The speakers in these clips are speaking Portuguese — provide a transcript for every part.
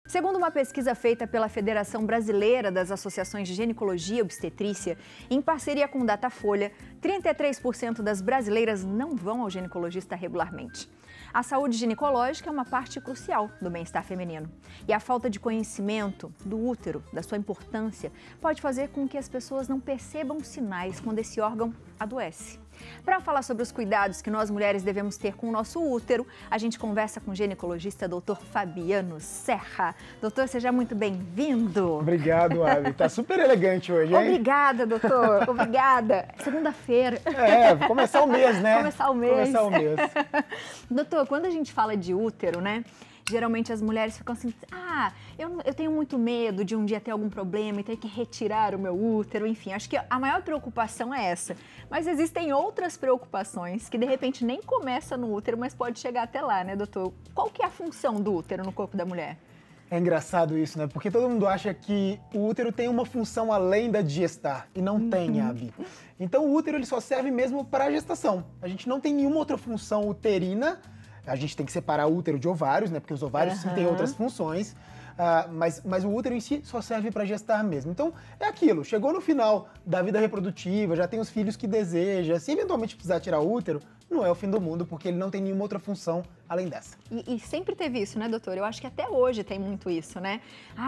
Segundo uma pesquisa feita pela Federação Brasileira das Associações de Ginecologia e Obstetrícia, em parceria com o Datafolha, 33% das brasileiras não vão ao ginecologista regularmente. A saúde ginecológica é uma parte crucial do bem-estar feminino. E a falta de conhecimento do útero, da sua importância, pode fazer com que as pessoas não percebam sinais quando esse órgão adoece. Para falar sobre os cuidados que nós mulheres devemos ter com o nosso útero, a gente conversa com o ginecologista Dr. Fabiano Serra. Doutor, seja muito bem-vindo. Obrigado, Abi. Tá super elegante hoje, hein? Obrigada, doutor. Obrigada. Segunda-feira. Começar o mês, né? Começar o mês. Começar o mês. Doutor, quando a gente fala de útero, né? Geralmente as mulheres ficam assim, eu tenho muito medo de um dia ter algum problema e ter que retirar o meu útero, enfim, acho que a maior preocupação é essa. Mas existem outras preocupações que de repente nem começa no útero, mas pode chegar até lá, né, doutor? Qual que é a função do útero no corpo da mulher? É engraçado isso, né? Porque todo mundo acha que o útero tem uma função além da de gestar, e não tem, Abi. Então o útero ele só serve mesmo para a gestação. A gente não tem nenhuma outra função uterina. A gente tem que separar o útero de ovários, né? Porque os ovários sim têm outras funções. Mas o útero em si só serve para gestar mesmo. Então, é aquilo. Chegou no final da vida reprodutiva, já tem os filhos que deseja. Se eventualmente precisar tirar o útero, não é o fim do mundo, porque ele não tem nenhuma outra função além dessa. E sempre teve isso, né, doutor? Eu acho que até hoje tem muito isso, né?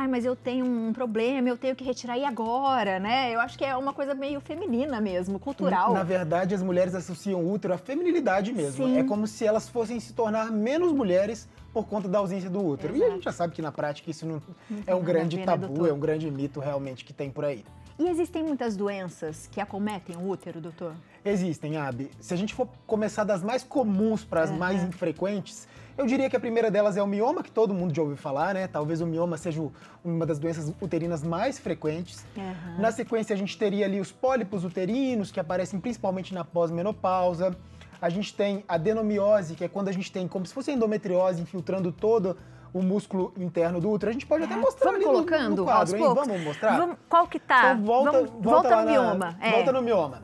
Mas eu tenho um problema, eu tenho que retirar e agora, né? Eu acho que é uma coisa meio feminina mesmo, cultural. Na verdade, as mulheres associam o útero à feminilidade mesmo. Sim. É como se elas fossem se tornar menos mulheres por conta da ausência do útero. Exato. E a gente já sabe que na prática isso não é um nada grande a ver, né, tabu, doutor? é um grande mito realmente que tem por aí. E existem muitas doenças que acometem o útero, doutor? Existem, Abi. Se a gente for começar das mais comuns para as mais infrequentes, eu diria que a primeira delas é o mioma, que todo mundo já ouviu falar, né? Talvez o mioma seja uma das doenças uterinas mais frequentes. Na sequência, a gente teria ali os pólipos uterinos, que aparecem principalmente na pós-menopausa. A gente tem a adenomiose, que é quando a gente tem como se fosse endometriose infiltrando todo o músculo interno do útero. A gente pode até mostrar ali no quadro, hein? Vamos mostrar? Qual que tá? Então volta no mioma. Volta no mioma.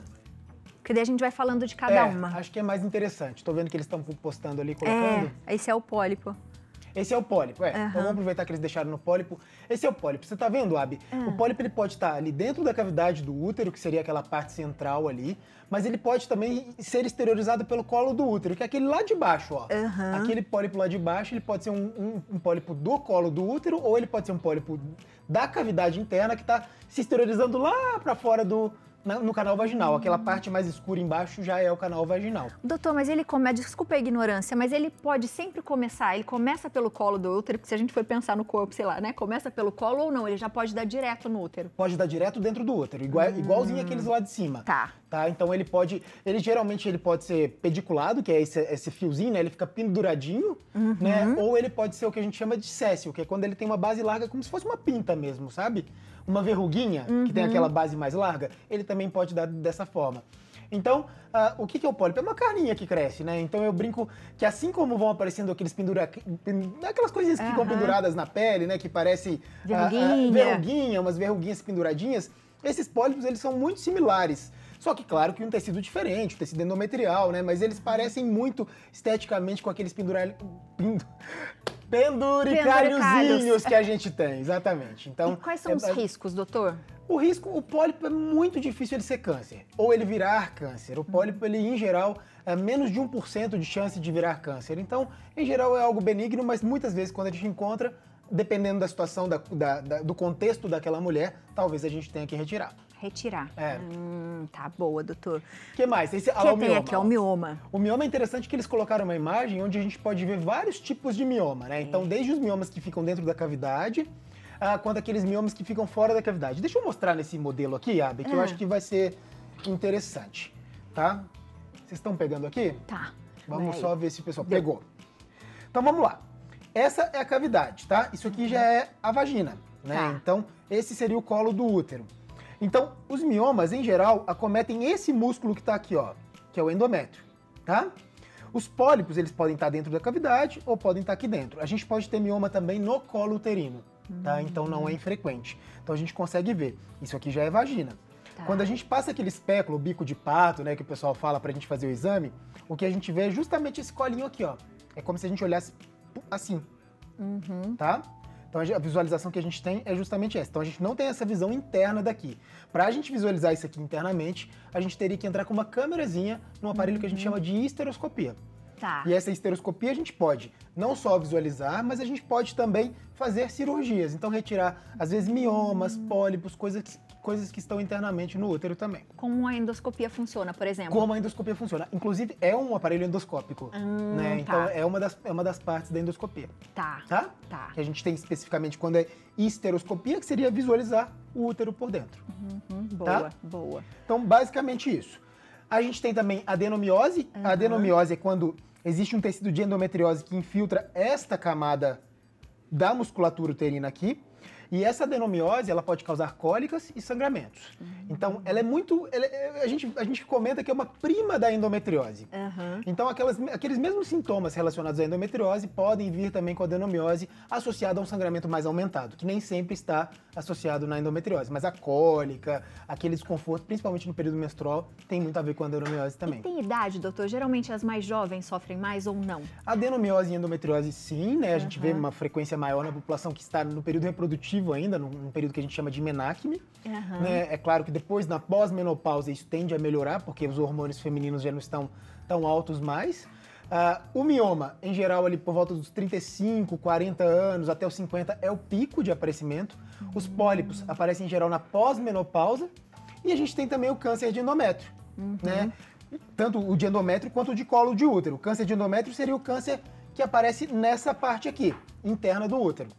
Porque daí a gente vai falando de cada uma. Acho que é mais interessante. Tô vendo que eles estão postando ali, colocando. Esse é o pólipo. Esse é o pólipo, Então vamos aproveitar que eles deixaram no pólipo. Esse é o pólipo. Você tá vendo, Abi? O pólipo ele pode estar ali dentro da cavidade do útero, que seria aquela parte central ali, mas ele pode também ser exteriorizado pelo colo do útero, que é aquele lá de baixo, ó. Aquele pólipo lá de baixo, ele pode ser um pólipo do colo do útero, ou ele pode ser um pólipo da cavidade interna que tá se exteriorizando lá para fora no canal vaginal. Aquela parte mais escura embaixo já é o canal vaginal. Doutor, mas ele desculpa a ignorância, mas ele pode sempre começar, ele começa pelo colo do útero, porque se a gente for pensar no corpo, sei lá, né, começa pelo colo ou não, ele já pode dar direto no útero? Pode dar direto dentro do útero, igualzinho aqueles lá de cima. Tá. Então geralmente ele pode ser pediculado, que é esse fiozinho, né, ele fica penduradinho, né, ou ele pode ser o que a gente chama de séssil, que é quando ele tem uma base larga, como se fosse uma pinta mesmo, sabe? Uma verruguinha, que tem aquela base mais larga, ele também pode dar dessa forma. Então, o que é o pólipo? É uma carninha que cresce, né? Então eu brinco que assim como vão aparecendo aqueles aquelas coisinhas que ficam penduradas na pele, né? Que parece umas verruguinhas penduradinhas, esses pólipos eles são muito similares. Só que, claro, que um tecido diferente, um tecido endometrial, né? Mas eles parecem muito esteticamente com aqueles penduricalhozinhos que a gente tem, exatamente. Então, e quais são os riscos, doutor? O pólipo é muito difícil ele ser câncer, ou ele virar câncer. O pólipo, ele, em geral, é menos de 1% de chance de virar câncer. Então, em geral, é algo benigno, mas muitas vezes, quando a gente encontra, dependendo da situação, do contexto daquela mulher, talvez a gente tenha que retirar. Tá boa, doutor. O que mais? Esse tem aqui, é o mioma. O mioma é interessante que eles colocaram uma imagem onde a gente pode ver vários tipos de mioma, né? Então, desde os miomas que ficam dentro da cavidade, quanto aqueles miomas que ficam fora da cavidade. Deixa eu mostrar nesse modelo aqui, Abi, que eu acho que vai ser interessante, tá? Vocês estão pegando aqui? Tá. Vamos só ver se o pessoal pegou. Então, vamos lá. Essa é a cavidade, tá? Isso aqui já é a vagina, né? Tá. Então, esse seria o colo do útero. Então, os miomas, em geral, acometem esse músculo que tá aqui, ó, que é o endométrio, tá? Os pólipos, eles podem estar dentro da cavidade ou podem estar aqui dentro. A gente pode ter mioma também no colo uterino, tá? Então, não é infrequente. Então, a gente consegue ver. Isso aqui já é vagina. Tá. Quando a gente passa aquele espéculo, o bico de pato, né, que o pessoal fala pra gente fazer o exame, o que a gente vê é justamente esse colinho aqui, ó. É como se a gente olhasse assim, tá? Então a visualização que a gente tem é justamente essa. Então a gente não tem essa visão interna daqui. Para a gente visualizar isso aqui internamente, a gente teria que entrar com uma câmerazinha num aparelho que a gente chama de histeroscopia. Tá. E essa histeroscopia a gente pode não só visualizar, mas a gente pode também fazer cirurgias. Então retirar, às vezes, miomas, pólipos, coisas que estão internamente no útero também. Como a endoscopia funciona, por exemplo? Como a endoscopia funciona. Inclusive, é um aparelho endoscópico, né? Então, Tá. é uma das partes da endoscopia. Tá. Tá? Tá. Que a gente tem especificamente quando é histeroscopia, que seria visualizar o útero por dentro. Boa, boa. Então, basicamente isso. A gente tem também adenomiose. A adenomiose é quando existe um tecido de endometriose que infiltra esta camada da musculatura uterina aqui. E essa adenomiose, ela pode causar cólicas e sangramentos. Então, ela é muito... a gente comenta que é uma prima da endometriose. Então, aqueles mesmos sintomas relacionados à endometriose podem vir também com a adenomiose associada a um sangramento mais aumentado, que nem sempre está associado na endometriose. Mas a cólica, aquele desconforto, principalmente no período menstrual, tem muito a ver com a adenomiose também. E tem idade, doutor? Geralmente as mais jovens sofrem mais ou não? Adenomiose e endometriose, sim, né? A gente vê uma frequência maior na população que está no período reprodutivo ainda, num período que a gente chama de menacme. Né? É claro que depois, na pós-menopausa, isso tende a melhorar, porque os hormônios femininos já não estão tão altos mais. O mioma, em geral, ali por volta dos 35, 40 anos, até os 50, é o pico de aparecimento. Os pólipos aparecem, em geral, na pós-menopausa. E a gente tem também o câncer de endométrio, né? Tanto o de endométrio quanto o de colo de útero. O câncer de endométrio seria o câncer que aparece nessa parte aqui, interna do útero.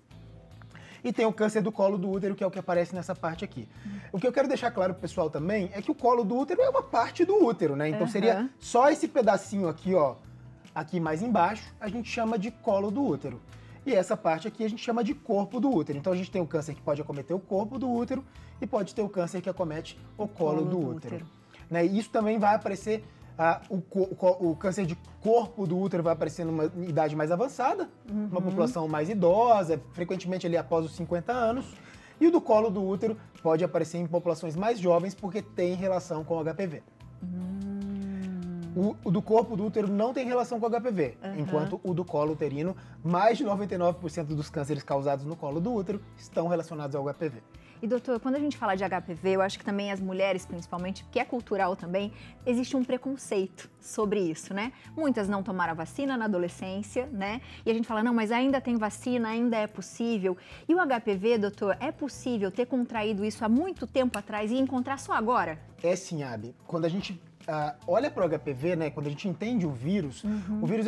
E tem o câncer do colo do útero, que é o que aparece nessa parte aqui. O que eu quero deixar claro pro pessoal também é que o colo do útero é uma parte do útero, né? Então seria só esse pedacinho aqui, ó, aqui mais embaixo, a gente chama de colo do útero. E essa parte aqui a gente chama de corpo do útero. Então a gente tem o câncer que pode acometer o corpo do útero e pode ter o câncer que acomete o colo do útero. Né? E isso também vai aparecer... o câncer de corpo do útero vai aparecer numa idade mais avançada, uma população mais idosa, frequentemente ali após os 50 anos. E o do colo do útero pode aparecer em populações mais jovens porque tem relação com o HPV. O do corpo do útero não tem relação com o HPV, enquanto o do colo uterino, mais de 99% dos cânceres causados no colo do útero estão relacionados ao HPV. E doutor, quando a gente fala de HPV, eu acho que também as mulheres, principalmente, que é cultural também, existe um preconceito sobre isso, né? Muitas não tomaram a vacina na adolescência, né? E a gente fala, não, mas ainda tem vacina, ainda é possível. E o HPV, doutor, é possível ter contraído isso há muito tempo atrás e encontrar só agora? É sim, Abi. Quando a gente olha para o HPV, né, quando a gente entende o vírus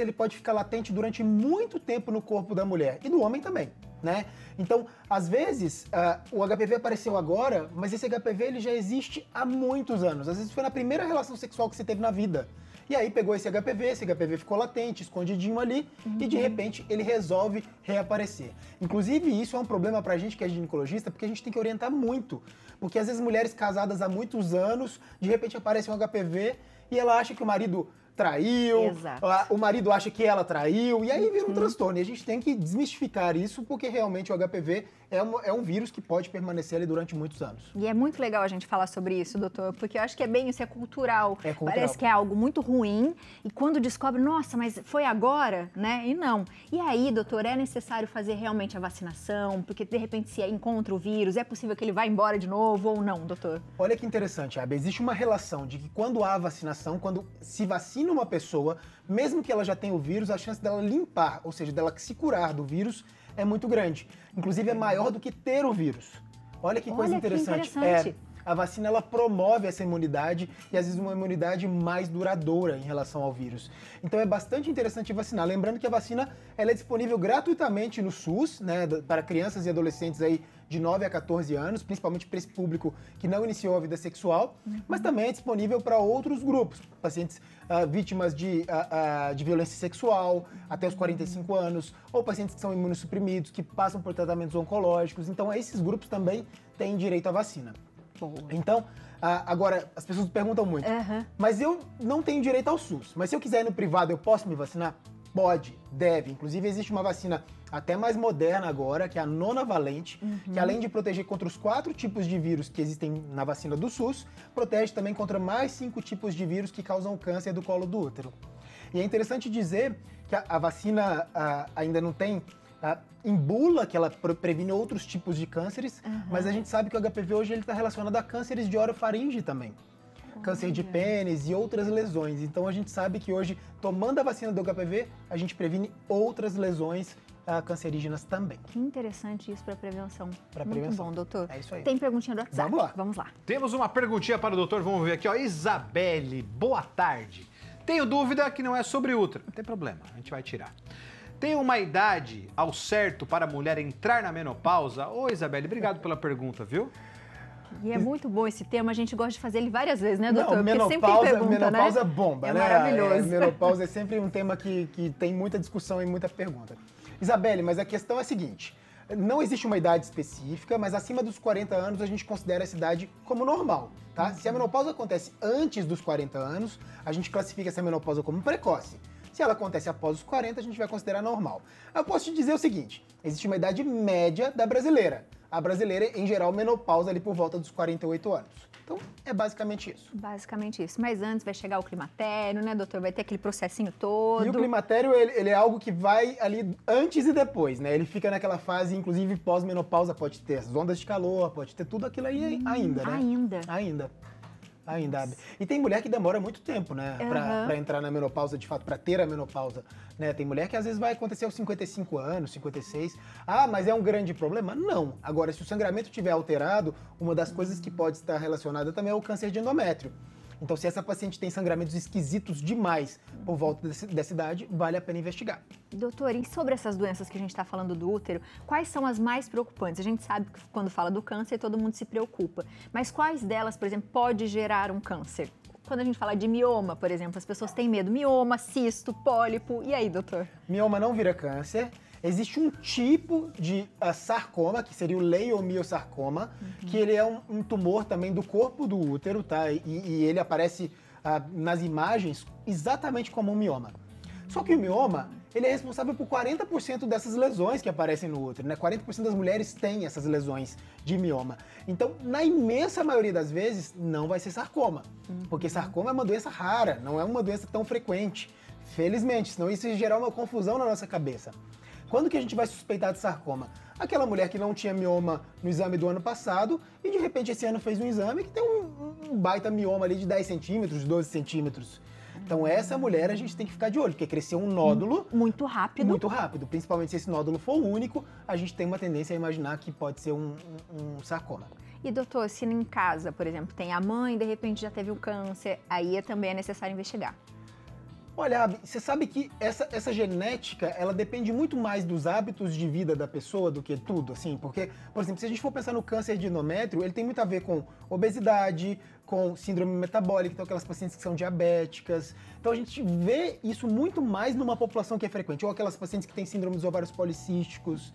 ele pode ficar latente durante muito tempo no corpo da mulher e do homem também, né? Então, às vezes, o HPV apareceu agora, mas esse HPV ele já existe há muitos anos. Às vezes foi na primeira relação sexual que você teve na vida. E aí pegou esse HPV ficou latente, escondidinho ali, e de repente ele resolve reaparecer. Inclusive, isso é um problema pra gente que é ginecologista, porque a gente tem que orientar muito. Porque às vezes mulheres casadas há muitos anos, de repente aparece um HPV e ela acha que o marido traiu, o marido acha que ela traiu, e aí vira um transtorno. E a gente tem que desmistificar isso, porque realmente o HPV é um vírus que pode permanecer ali durante muitos anos. E é muito legal a gente falar sobre isso, doutor, porque eu acho que é bem isso, é cultural. É cultural. Parece que é algo muito ruim, e quando descobre, nossa, mas foi agora, né? E não. E aí, doutor, é necessário fazer realmente a vacinação, porque de repente se encontra o vírus, é possível que ele vá embora de novo ou não, doutor? Olha que interessante, Abby. Existe uma relação de que quando há vacinação, quando se vacina uma pessoa, mesmo que ela já tenha o vírus, a chance dela limpar, ou seja, dela se curar do vírus, é muito grande. Inclusive, é maior do que ter o vírus. Olha que coisa interessante. A vacina, ela promove essa imunidade e, às vezes, uma imunidade mais duradoura em relação ao vírus. Então, é bastante interessante vacinar. Lembrando que a vacina, ela é disponível gratuitamente no SUS, né, para crianças e adolescentes aí de 9 a 14 anos, principalmente para esse público que não iniciou a vida sexual, mas também é disponível para outros grupos, pacientes vítimas de violência sexual até os 45 anos, ou pacientes que são imunossuprimidos, que passam por tratamentos oncológicos. Então, esses grupos também têm direito à vacina. Então, agora, as pessoas perguntam muito, mas eu não tenho direito ao SUS, mas se eu quiser ir no privado, eu posso me vacinar? Pode, deve. Inclusive, existe uma vacina até mais moderna agora, que é a nonavalente, que além de proteger contra os 4 tipos de vírus que existem na vacina do SUS, protege também contra mais 5 tipos de vírus que causam câncer do colo do útero. E é interessante dizer que a vacina ainda não tem em bula, que ela previne outros tipos de cânceres, mas a gente sabe que o HPV hoje está relacionado a cânceres de orofaringe também. Câncer de pênis e outras lesões. Então a gente sabe que hoje, tomando a vacina do HPV, a gente previne outras lesões cancerígenas também. Que interessante isso para prevenção. Para prevenção. Muito bom, doutor. É isso aí. Tem perguntinha do WhatsApp? Vamos lá. Temos uma perguntinha para o doutor, vamos ver aqui, ó. Isabelle, boa tarde. Tenho dúvida que não é sobre útero. Não tem problema, a gente vai tirar. Tem uma idade ao certo para a mulher entrar na menopausa? Ô, Isabelle, obrigado pela pergunta, viu? E é muito bom esse tema, a gente gosta de fazer ele várias vezes, né, doutor? Não, menopausa, sempre tem pergunta, menopausa né? bomba, é né? Maravilhoso. Menopausa é sempre um tema que tem muita discussão e muita pergunta. Isabelle, mas a questão é a seguinte, não existe uma idade específica, mas acima dos 40 anos a gente considera essa idade como normal, tá? Se a menopausa acontece antes dos 40 anos, a gente classifica essa menopausa como precoce. Se ela acontece após os 40, a gente vai considerar normal. Eu posso te dizer o seguinte, existe uma idade média da brasileira. A brasileira, em geral, menopausa ali por volta dos 48 anos. Então, é basicamente isso. Basicamente isso. Mas antes vai chegar o climatério, né, doutor? Vai ter aquele processinho todo. E o climatério, ele é algo que vai ali antes e depois, né? Ele fica naquela fase, inclusive pós-menopausa, pode ter as ondas de calor, pode ter tudo aquilo aí ainda, né? Ainda. E tem mulher que demora muito tempo, né? Pra entrar na menopausa, de fato, pra ter a menopausa, né? Tem mulher que às vezes vai acontecer aos 55 anos, 56. Ah, mas é um grande problema? Não. Agora, se o sangramento estiver alterado, uma das coisas que pode estar relacionada também é o câncer de endométrio. Então, se essa paciente tem sangramentos esquisitos demais por volta dessa idade, vale a pena investigar. Doutor, e sobre essas doenças que a gente está falando do útero, quais são as mais preocupantes? A gente sabe que quando fala do câncer, todo mundo se preocupa. Mas quais delas, por exemplo, pode gerar um câncer? Quando a gente fala de mioma, por exemplo, as pessoas têm medo. Mioma, cisto, pólipo. E aí, doutor? Mioma não vira câncer. Existe um tipo de sarcoma, que seria o leiomiosarcoma, que ele é um tumor também do corpo do útero, tá? E ele aparece nas imagens exatamente como um mioma. Só que o mioma, ele é responsável por 40% dessas lesões que aparecem no útero, né? 40% das mulheres têm essas lesões de mioma. Então, na imensa maioria das vezes, não vai ser sarcoma, porque sarcoma é uma doença rara, não é uma doença tão frequente. Felizmente, senão isso ia gerar uma confusão na nossa cabeça. Quando que a gente vai suspeitar de sarcoma? Aquela mulher que não tinha mioma no exame do ano passado e de repente esse ano fez um exame que tem um baita mioma ali de 10 centímetros, 12 centímetros. Então essa mulher a gente tem que ficar de olho, porque cresceu um nódulo... Muito rápido. Muito rápido, principalmente se esse nódulo for único, a gente tem uma tendência a imaginar que pode ser um sarcoma. E doutor, se em casa, por exemplo, tem a mãe, de repente já teve o câncer, aí também é necessário investigar. Olha, Abi, você sabe que essa genética, ela depende muito mais dos hábitos de vida da pessoa do que tudo, assim, porque, por exemplo, se a gente for pensar no câncer de endométrio, ele tem muito a ver com obesidade, com síndrome metabólica, então aquelas pacientes que são diabéticas. Então a gente vê isso muito mais numa população que é frequente, ou aquelas pacientes que têm síndrome dos ovários policísticos.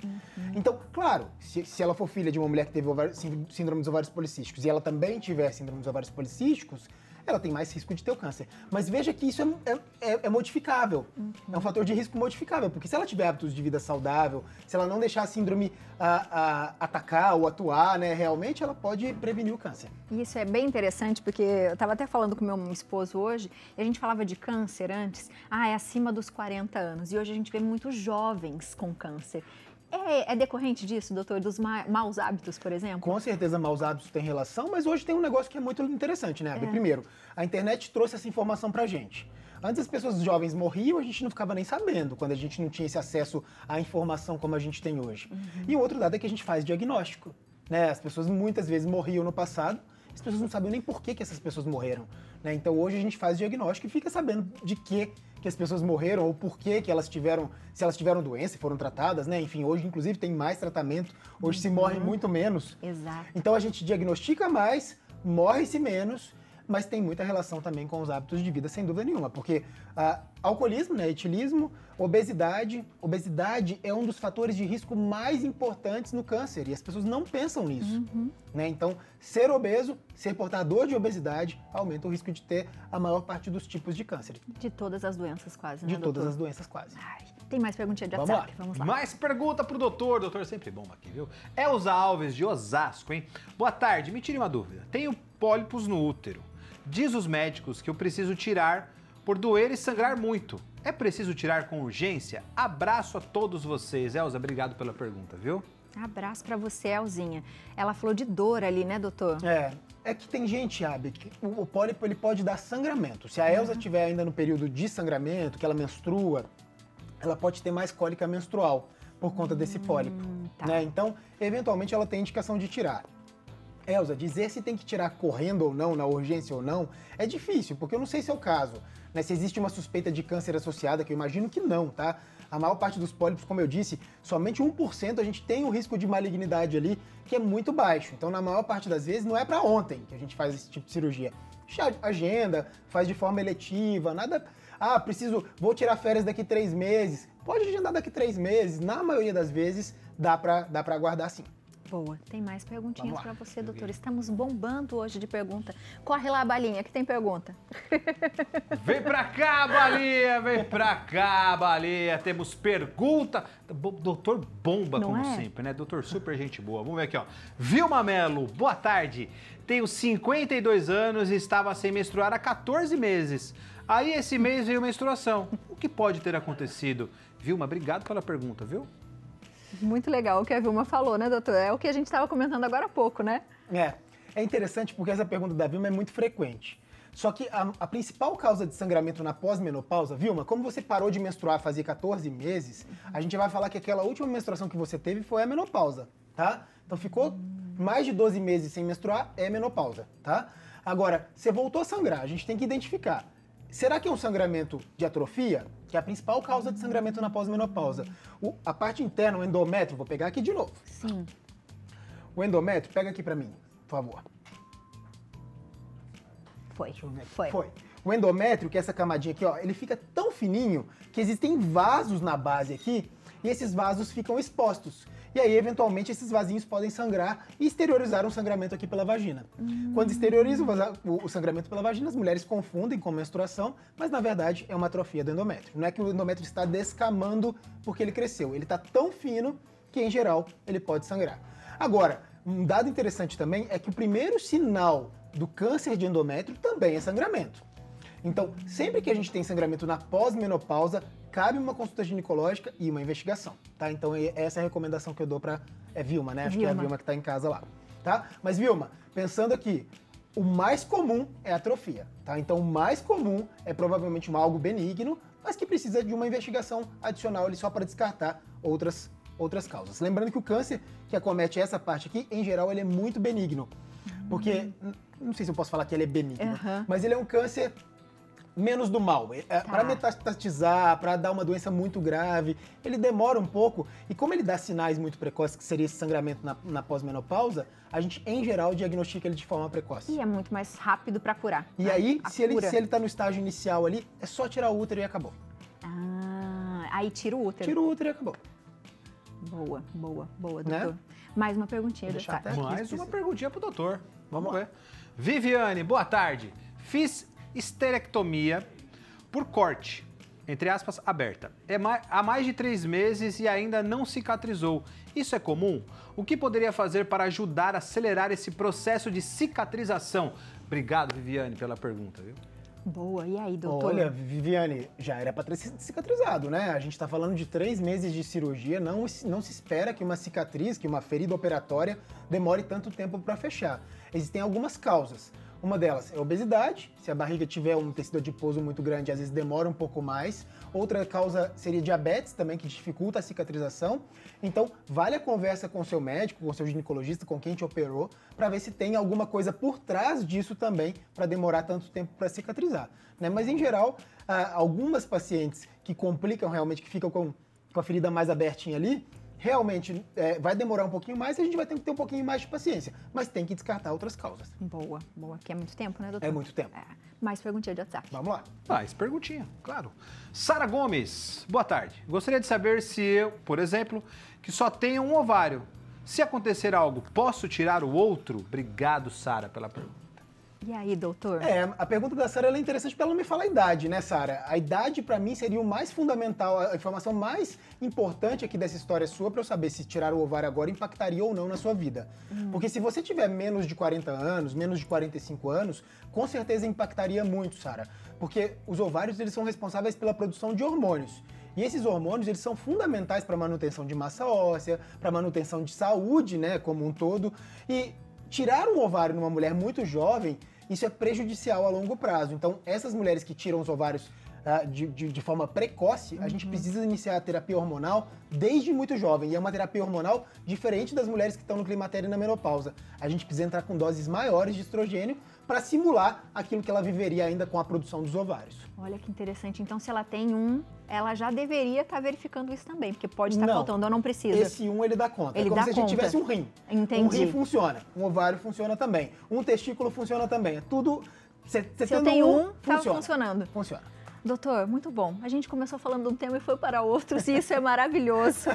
Então, claro, se ela for filha de uma mulher que teve síndrome dos ovários policísticos e ela também tiver síndrome dos ovários policísticos, ela tem mais risco de ter o câncer. Mas veja que isso é modificável. É um fator de risco modificável, porque se ela tiver hábitos de vida saudável, se ela não deixar a síndrome atacar ou atuar, né, realmente ela pode prevenir o câncer. Isso é bem interessante, porque eu estava até falando com meu esposo hoje, e a gente falava de câncer antes, é acima dos 40 anos, e hoje a gente vê muitos jovens com câncer. É decorrente disso, doutor, dos maus hábitos, por exemplo? Com certeza, maus hábitos têm relação, mas hoje tem um negócio que é muito interessante, né? Primeiro, a internet trouxe essa informação pra gente. Antes as pessoas jovens morriam, a gente não ficava nem sabendo, quando a gente não tinha esse acesso à informação como a gente tem hoje. E o outro dado é que a gente faz diagnóstico, né? As pessoas muitas vezes morriam no passado, as pessoas não sabiam nem por que essas pessoas morreram, né? Então hoje a gente faz diagnóstico e fica sabendo de que as pessoas morreram ou por que elas tiveram, se elas tiveram doença e foram tratadas, né? Enfim, hoje inclusive tem mais tratamento, hoje se morre muito menos. Exato. Então a gente diagnostica mais, morre-se menos, mas tem muita relação também com os hábitos de vida, sem dúvida nenhuma, porque alcoolismo, né, etilismo, obesidade é um dos fatores de risco mais importantes no câncer e as pessoas não pensam nisso, né? Então, ser obeso, ser portador de obesidade aumenta o risco de ter a maior parte dos tipos de câncer. De todas as doenças quase, né, De todas doutor? as doenças quase. Ai, tem mais perguntinha de Vamos WhatsApp? lá. Vamos lá. Mais pergunta pro doutor. Doutor é sempre bom aqui, viu? Elza Alves, de Osasco, hein? Boa tarde, me tire uma dúvida. Tenho pólipos no útero. Diz os médicos que eu preciso tirar por doer e sangrar muito. É preciso tirar com urgência? Abraço a todos vocês. Elza, obrigado pela pergunta, viu? Abraço para você, Elzinha. Ela falou de dor ali, né, doutor? É que tem gente, Abi, que o pólipo ele pode dar sangramento. Se a Elza estiver ainda no período de sangramento, que ela menstrua, ela pode ter mais cólica menstrual por conta desse pólipo. Tá. Né? Então, eventualmente, ela tem indicação de tirar. Elza, dizer se tem que tirar correndo ou não, na urgência ou não, é difícil, porque eu não sei se é o caso. Né? Se existe uma suspeita de câncer associada, que eu imagino que não, tá? A maior parte dos pólipos, como eu disse, somente 1% a gente tem um risco de malignidade ali, que é muito baixo. Então, na maior parte das vezes, não é para ontem que a gente faz esse tipo de cirurgia. Agenda, faz de forma eletiva, nada... vou tirar férias daqui 3 meses. Pode agendar daqui 3 meses. Na maioria das vezes, dá pra aguardar sim. Boa. Tem mais perguntinhas para você, doutor. Estamos bombando hoje de pergunta. Corre lá, Balinha, que tem pergunta. Vem pra cá, Balinha! Vem pra cá, Balinha! Temos pergunta. Doutor bomba, não como sempre, né? Doutor super gente boa. Vamos ver aqui, ó. Vilma Melo, boa tarde. Tenho 52 anos e estava sem menstruar há 14 meses. Aí esse mês veio menstruação. O que pode ter acontecido? Vilma, obrigado pela pergunta, viu? Muito legal o que a Vilma falou, né, doutor? É o que a gente estava comentando agora há pouco, né? É interessante porque essa pergunta da Vilma é muito frequente. Só que a principal causa de sangramento na pós-menopausa, Vilma, como você parou de menstruar fazia 14 meses, a gente vai falar que aquela última menstruação que você teve foi a menopausa, tá? Então ficou mais de 12 meses sem menstruar, é menopausa, tá? Agora, você voltou a sangrar, a gente tem que identificar. Será que é um sangramento de atrofia? Que é a principal causa de sangramento na pós-menopausa. A parte interna, o endométrio, vou pegar aqui de novo. Sim. O endométrio, pega aqui pra mim, por favor. Foi. O endométrio, que é essa camadinha aqui, ó, ele fica tão fininho que existem vasos na base aqui e esses vasos ficam expostos. E aí, eventualmente, esses vasinhos podem sangrar e exteriorizar um sangramento aqui pela vagina. Quando exterioriza o sangramento pela vagina, as mulheres confundem com menstruação, mas na verdade é uma atrofia do endométrio. Não é que o endométrio está descamando porque ele cresceu, ele está tão fino que, em geral, ele pode sangrar. Agora, um dado interessante também é que o primeiro sinal do câncer de endométrio também é sangramento. Então, sempre que a gente tem sangramento na pós-menopausa, cabe uma consulta ginecológica e uma investigação, tá? Então, essa é a recomendação que eu dou pra Vilma, né? Acho que é a Vilma que tá em casa lá, tá? Mas, Vilma, pensando aqui, o mais comum é atrofia, tá? Então, o mais comum é provavelmente algo benigno, mas que precisa de uma investigação adicional ali só para descartar outras causas. Lembrando que o câncer que acomete essa parte aqui, em geral, ele é muito benigno, porque, não sei se eu posso falar que ele é benigno, mas ele é um câncer menos do mal. Para metastatizar, para dar uma doença muito grave, ele demora um pouco. E como ele dá sinais muito precoces, que seria esse sangramento na pós-menopausa, a gente, em geral, diagnostica ele de forma precoce. E é muito mais rápido para curar. E aí, se ele tá no estágio inicial ali, é só tirar o útero e acabou. Aí tira o útero. Tira o útero e acabou. Boa, doutor. Né? Mais uma perguntinha. Mais uma perguntinha pro doutor. Vamos ver. Viviane, boa tarde. Fiz esterectomia por corte, entre aspas, aberta. Há mais de 3 meses e ainda não cicatrizou. Isso é comum? O que poderia fazer para ajudar a acelerar esse processo de cicatrização? Obrigado, Viviane, pela pergunta, viu? Boa, e aí, doutor? Olha, Viviane, já era para ter cicatrizado, né? A gente está falando de 3 meses de cirurgia, não se espera que uma cicatriz, que uma ferida operatória, demore tanto tempo para fechar. Existem algumas causas. Uma delas é a obesidade, se a barriga tiver um tecido adiposo muito grande, às vezes demora um pouco mais. Outra causa seria diabetes também, que dificulta a cicatrização. Então, vale a conversa com o seu médico, com o seu ginecologista, com quem te operou, para ver se tem alguma coisa por trás disso também, para demorar tanto tempo para cicatrizar. Né? Mas, em geral, algumas pacientes que complicam realmente, que ficam com a ferida mais abertinha ali, realmente vai demorar um pouquinho mais e a gente vai ter que ter um pouquinho mais de paciência. Mas tem que descartar outras causas. Boa. Que é muito tempo, né, doutor? É muito tempo. Mais perguntinha de WhatsApp. Vamos lá. Mais perguntinha, claro. Sara Gomes, boa tarde. Gostaria de saber se eu, por exemplo, que só tenho um ovário, se acontecer algo, posso tirar o outro? Obrigado, Sara, pela pergunta. E aí, doutor? A pergunta da Sara é interessante porque ela não me fala a idade, né, Sara? A idade, pra mim, seria o mais fundamental, a informação mais importante aqui dessa história sua pra eu saber se tirar o ovário agora impactaria ou não na sua vida. Porque se você tiver menos de 40 anos, menos de 45 anos, com certeza impactaria muito, Sara. Porque os ovários, eles são responsáveis pela produção de hormônios. E esses hormônios, eles são fundamentais para a manutenção de massa óssea, para a manutenção de saúde, né, como um todo. E tirar um ovário numa mulher muito jovem, isso é prejudicial a longo prazo. Então, essas mulheres que tiram os ovários de forma precoce, a gente precisa iniciar a terapia hormonal desde muito jovem. E é uma terapia hormonal diferente das mulheres que estão no climatério e na menopausa. A gente precisa entrar com doses maiores de estrogênio para simular aquilo que ela viveria ainda com a produção dos ovários. Olha que interessante. Então, se ela tem ela já deveria estar verificando isso também, porque pode estar faltando ou não precisa. Esse ele dá conta. Ele é como dá se a gente conta. tivesse um rim. Entendi. Um rim funciona, um ovário funciona também, um testículo funciona também. É tudo... Se eu tenho tá funcionando. Funciona. Doutor, muito bom. A gente começou falando de um tema e foi para outros, e isso é maravilhoso.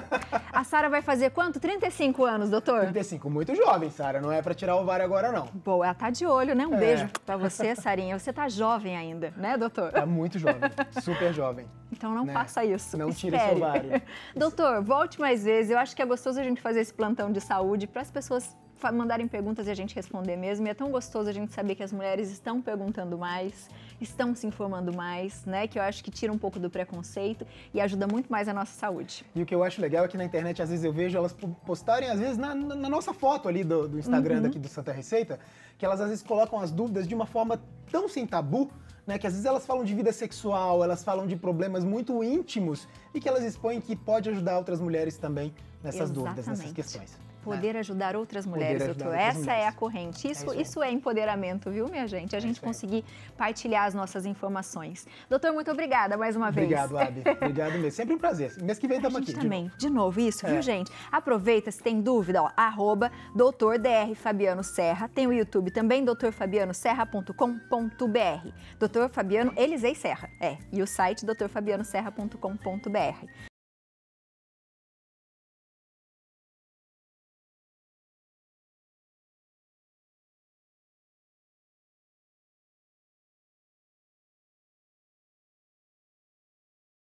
A Sara vai fazer quanto? 35 anos, doutor? 35, muito jovem, Sara. Não é para tirar o ovário agora, não. Boa, ela tá de olho, né? Um beijo para você, Sarinha. Você tá jovem ainda, né, doutor? Tá muito jovem, super jovem. Então não faça isso. Não tire esse ovário. Doutor, volte mais vezes. Eu acho que é gostoso a gente fazer esse plantão de saúde para as pessoas mandarem perguntas e a gente responder mesmo. E é tão gostoso a gente saber que as mulheres estão perguntando mais, estão se informando mais, né? Que eu acho que tira um pouco do preconceito e ajuda muito mais a nossa saúde. E o que eu acho legal é que na internet, às vezes eu vejo elas postarem, às vezes, na nossa foto ali do Instagram daqui do Santa Receita, que elas às vezes colocam as dúvidas de uma forma tão sem tabu, né, que às vezes elas falam de vida sexual, elas falam de problemas muito íntimos e que elas expõem que pode ajudar outras mulheres também nessas dúvidas, nessas questões. Poder ajudar outras mulheres, doutor. Essa é a corrente. Isso é empoderamento, viu, minha gente? A gente conseguir partilhar as nossas informações. Doutor, muito obrigada mais uma vez. Obrigado, Abi. Obrigado mesmo. Sempre um prazer. Mês que vem estamos aqui. Também. De novo isso, viu, gente? Aproveita, se tem dúvida, ó, @Dr. Dr. Fabiano Serra. Tem o YouTube também, drfabianoserra.com.br. Dr. Fabiano Elisei Serra. E o site drfabianoserra.com.br.